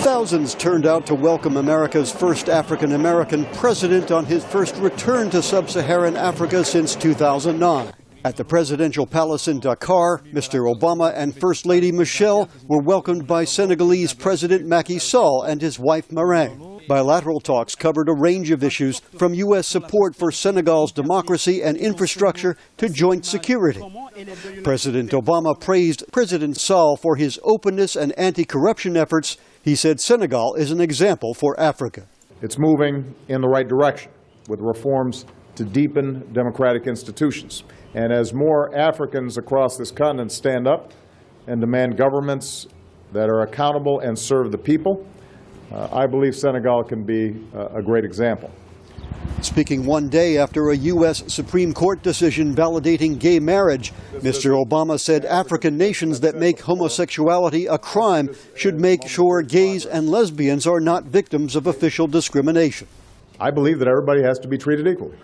Thousands turned out to welcome America's first African-American president on his first return to sub-Saharan Africa since 2009. At the presidential palace in Dakar, Mr. Obama and First Lady Michelle were welcomed by Senegalese President Macky Sall and his wife Marine. Bilateral talks covered a range of issues, from U.S. support for Senegal's democracy and infrastructure to joint security. President Obama praised President Sall for his openness and anti-corruption efforts. He said Senegal is an example for Africa. It's moving in the right direction with reforms to deepen democratic institutions. And as more Africans across this continent stand up and demand governments that are accountable and serve the people, I believe Senegal can be a great example. Speaking one day after a U.S. Supreme Court decision validating gay marriage, Mr. Obama said African nations that make homosexuality a crime should make sure gays and lesbians are not victims of official discrimination. I believe that everybody has to be treated equally.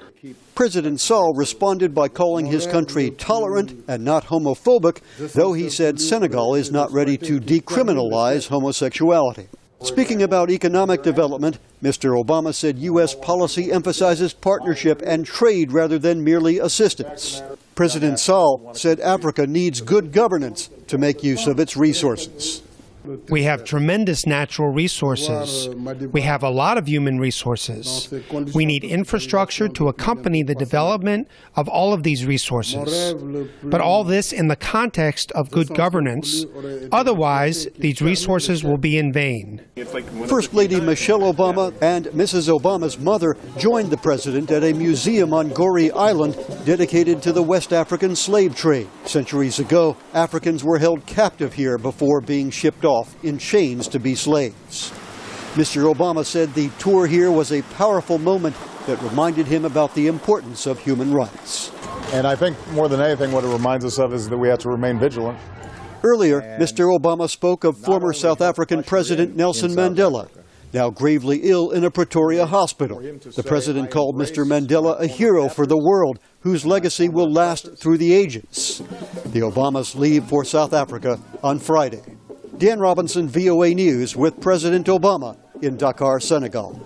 President Sall responded by calling his country tolerant and not homophobic, though he said Senegal is not ready to decriminalize homosexuality. Speaking about economic development, Mr. Obama said U.S. policy emphasizes partnership and trade rather than merely assistance. President Sall said Africa needs good governance to make use of its resources. We have tremendous natural resources. We have a lot of human resources. We need infrastructure to accompany the development of all of these resources. But all this in the context of good governance. Otherwise, these resources will be in vain. First Lady Michelle Obama and Mrs. Obama's mother joined the president at a museum on Goree Island dedicated to the West African slave trade. Centuries ago, Africans were held captive here before being shipped off in chains to be slaves. Mr. Obama said the tour here was a powerful moment that reminded him about the importance of human rights. And I think more than anything what it reminds us of is that we have to remain vigilant. Earlier, Mr. Obama spoke of former South African President Nelson Mandela, now gravely ill in a Pretoria hospital. The president called Mr. Mandela a hero for the world, whose legacy will last through the ages. The Obamas leave for South Africa on Friday. Dan Robinson, VOA News, with President Obama in Dakar, Senegal.